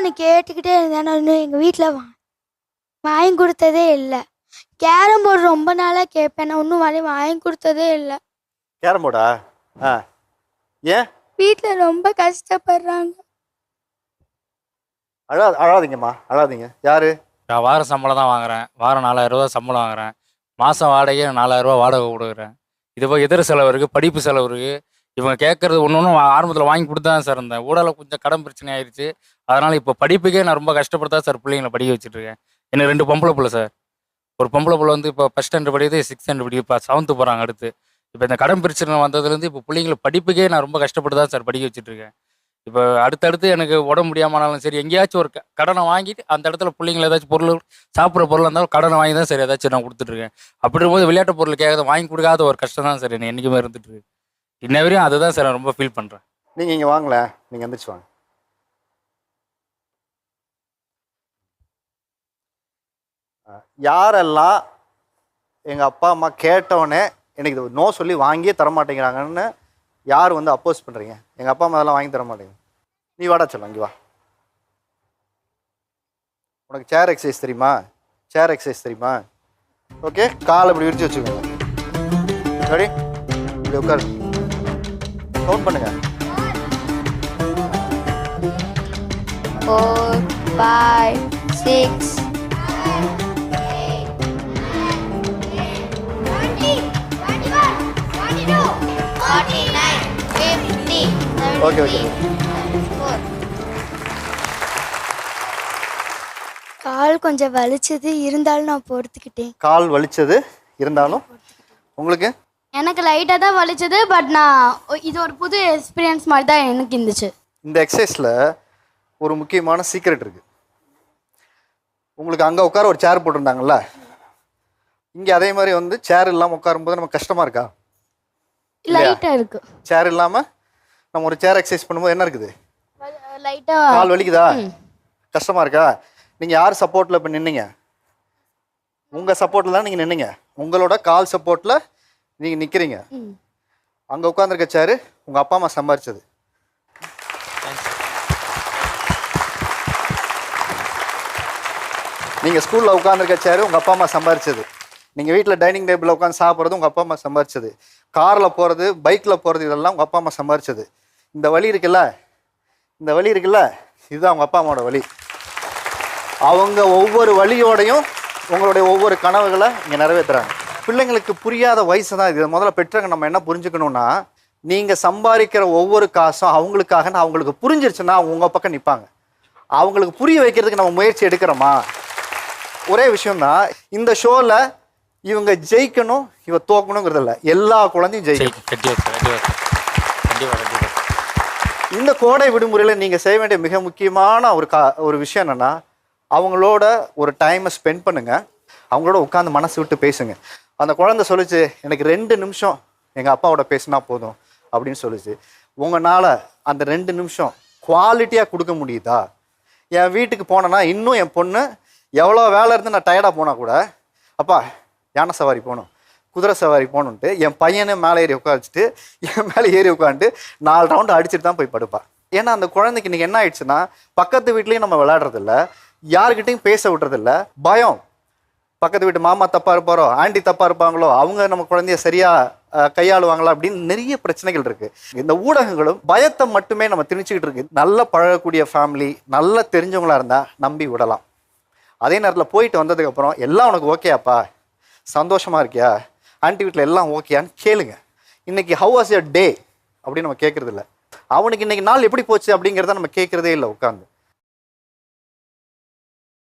நான் கேட்டுக்கிட்டே இருந்தேன். நான் இன்னும் எங்கள் வீட்டில் வாங்கி கொடுத்ததே இல்லை. கேரம் போர்டு ரொம்ப நாளாக கேட்பேன், நான் இன்னும் வாங்கி கொடுத்ததே இல்லை. கேரம் போர்டா? ஏன் வீட்டில் ரொம்ப கஷ்டப்படுறாங்க. அழாதீங்கம்மா, அழாதீங்க. யாரு? நான் வாரம் சம்பளம் தான் வாங்குறேன். வாரம் 4000 ரூபா சம்பளம் வாங்குறேன். மாதம் வாடகையே 4000 ரூபா வாடகை கொடுக்குறேன். இது போய் இதர செலவு இருக்குது, படிப்பு செலவு இருக்குது. இவங்க கேட்குறது ஒன்று ஆரம்பத்தில் வாங்கி கொடுத்து தான் சார் இருந்தேன். ஊடால கொஞ்சம் கடன் பிரச்சனை ஆயிடுச்சு. அதனால் இப்போ படிப்புக்கே நான் ரொம்ப கஷ்டப்பட்டு தான் சார் பிள்ளைங்களை படிக்க வச்சுட்ருக்கேன். எனக்கு 2 பொம்பளை பிள்ளை சார். ஒரு பொம்பளை பிள்ளை வந்து இப்போ ஃபஸ்ட் ஸ்டாண்டர்ட் படிக்குது, 6th ஸ்டாண்டர்ட் படிக்குது, இப்போ 7th போகிறாங்க அடுத்து. இப்போ இந்த கடன் பிரச்சனை வந்ததுலேருந்து இப்போ பிள்ளைங்களை படிப்புக்கே நான் ரொம்ப கஷ்டப்பட்டு தான் சார் படிக்க வச்சுட்ருக்கேன். இப்போ அடுத்தடுத்து எனக்கு உடம்பு முடியாமனாலும் சரி, எங்கேயாச்சும் ஒரு கடனை வாங்கிட்டு அந்த இடத்துல பிள்ளைங்களை ஏதாச்சும் பொருள் சாப்பிட்ற பொருளாக இருந்தாலும் கடனை வாங்கி தான் சார் ஏதாச்சும் நான் கொடுத்துட்ருக்கேன். அப்படி இருக்கும்போது விளையாட்டு பொருள் கேட்காத வாங்கி கொடுக்காத ஒரு கஷ்டம் தான் சார் என்ன என்றைக்குமே இருந்துட்டு. இன்ன வரையும் அதை தான் சார் நான் ரொம்ப ஃபீல் பண்ணுறேன். நீங்கள் இங்கே வாங்கல, நீங்கள் எந்திரிச்சு வாங்க. யாரெல்லாம் எங்கள் அப்பா அம்மா கேட்டோடனே எனக்கு இது நோ சொல்லி வாங்கியே தரமாட்டேங்கிறாங்கன்னு யார் வந்து அப்போஸ் பண்ணுறீங்க? எங்கள் அப்பா அம்மா அதெல்லாம் வாங்கி தர மாட்டேங்க. நீ வாடா சொல்ல, இங்கே வா. உனக்கு சேர் எக்ஸசைஸ் தெரியுமா? சேர் எக்ஸசைஸ் தெரியுமா? ஓகே, காலை இப்படி விரிச்சு வச்சுக்கோங்க. சரி, இப்படி உட்காரு. கவுண்ட் பண்ணுங்க. 4, 5, 6. Okay okay. கால் கொஞ்சம் வலிச்சது, இருந்தாலும் நான் பொறுத்துக்கிட்டேன். கால் வலிச்சது இருந்தாலும் உங்களுக்கு? எனக்கு லைட்டாக தான் வலிச்சது, பட் நான் இது ஒரு புது எக்ஸ்பீரியன்ஸ் மாதிரி தான் எனக்கு இருந்துச்சு. இந்த எக்ஸசைஸில் ஒரு முக்கியமான சீக்ரெட் இருக்குது. உங்களுக்கு அங்கே உட்கார ஒரு சேர் போட்டிருந்தாங்கல்ல, இங்கே அதே மாதிரி வந்து சேர் இல்லாமல் உட்காரும்போது நமக்கு கஷ்டமாக இருக்கா? லைட்டாக இருக்கு. சேர் இல்லாமல் நம்ம ஒரு சேர் எக்ஸசைஸ் பண்ணும்போது என்ன இருக்குது? லைட்டாக கால் வலிக்குதா? கஷ்டமாக இருக்கா? நீங்கள் யார் சப்போர்ட்டில் இப்போ நின்னீங்க? உங்கள் சப்போர்ட்டில் தான் நீங்கள் நின்னீங்க. உங்களோட கால் சப்போர்ட்டில் நீங்கள் நிற்கிறீங்க. அங்கே உட்காந்துருக்க சேரு உங்கள் அப்பா அம்மா சம்பாரிச்சது. நீங்கள் ஸ்கூலில் உட்காந்துருக்க சேரு உங்கள் அப்பா அம்மா சம்பாரிச்சது. நீங்கள் வீட்டில் டைனிங் டேபிளில் உட்காந்து சாப்பிட்றது உங்கள் அப்பா அம்மா சம்பாரிச்சது. காரில் போகிறது, பைக்கில் போகிறது, இதெல்லாம் உங்கள் அப்பா அம்மா சம்பாரிச்சது. இந்த வலி இருக்குல்ல, இந்த வலி இருக்குல்ல, இதுதான் அவங்க அப்பா அம்மாவோட வலி. அவங்க ஒவ்வொரு வழியோடையும் உங்களுடைய ஒவ்வொரு கனவுகளை இங்கே நிறைவேற்றுறாங்க. பிள்ளைங்களுக்கு புரியாத வயசு தான் இது. முதல்ல பெற்றவங்க நம்ம என்ன புரிஞ்சுக்கணும்னா, நீங்கள் சம்பாதிக்கிற ஒவ்வொரு காசும் அவங்களுக்காக அவங்களுக்கு புரிஞ்சிருச்சுன்னா உங்கள் பக்கம் நிற்பாங்க. அவங்களுக்கு புரிய வைக்கிறதுக்கு நம்ம முயற்சி எடுக்கிறோமா? ஒரே விஷயம்தான், இந்த ஷோவில் இவங்க ஜெயிக்கணும் இவ தோக்கணுங்கிறது இல்லை, எல்லா குழந்தையும் ஜெயிக்கணும். இந்த கோடை விடுமுறையில் நீங்கள் செய்ய வேண்டிய மிக முக்கியமான ஒரு விஷயம் என்னென்னா, அவங்களோட ஒரு டைமை ஸ்பெண்ட் பண்ணுங்கள். அவங்களோட உட்காந்து மனசு விட்டு பேசுங்க. அந்த குழந்தை சொல்லிச்சு, எனக்கு 2 நிமிஷம் எங்கள் அப்பாவோட பேசினா போதும் அப்படின்னு சொல்லிச்சு. உங்களால் அந்த 2 நிமிஷம் குவாலிட்டியாக கொடுக்க முடியுதா? என் வீட்டுக்கு போனேன்னா இன்னும் என் பொண்ணு எவ்வளோ வேலை இருந்து நான் டயர்டாக போனால் கூட, அப்பா யானை சவாரி போகணும், குதிரை சவாரி போகணுன்ட்டு என் பையனை மேலே ஏறி உட்காந்துட்டு என் மேலே ஏறி உட்காந்துட்டு 4 ரவுண்டு அடிச்சுட்டு தான் போய் படுப்பாள். ஏன்னா அந்த குழந்தைக்கு இன்றைக்கி என்ன ஆயிடுச்சுன்னா, பக்கத்து வீட்லேயும் நம்ம விளையாடுறதில்ல, யாருக்கிட்டையும் பேச விட்டுறதில்ல, பயம். பக்கத்து வீட்டு மாமா தப்பாக இருப்பாரோ, ஆண்டி தப்பாக இருப்பாங்களோ, அவங்க நம்ம குழந்தைய சரியாக கையாளுவாங்களா அப்படின்னு நிறைய பிரச்சனைகள் இருக்குது. இந்த ஊடகங்களும் பயத்தை மட்டுமே நம்ம திணிச்சுக்கிட்டு இருக்கு. நல்ல பழகக்கூடிய ஃபேமிலி, நல்ல தெரிஞ்சவங்களாக இருந்தால் நம்பி விடலாம். அதே நேரத்தில் போயிட்டு வந்ததுக்கப்புறம் எல்லாம் உனக்கு ஓகேயாப்பா, சந்தோஷமாக இருக்கியா, ஆண்டி வீட்டில் எல்லாம் ஓகேயான்னு கேளுங்க. இன்றைக்கி ஹவ் வாஸ் யுவர் டே அப்படின்னு நம்ம கேட்குறது இல்லை. அவனுக்கு இன்றைக்கி நாள் எப்படி போச்சு அப்படிங்கிறத நம்ம கேட்குறதே இல்லை உட்காந்து.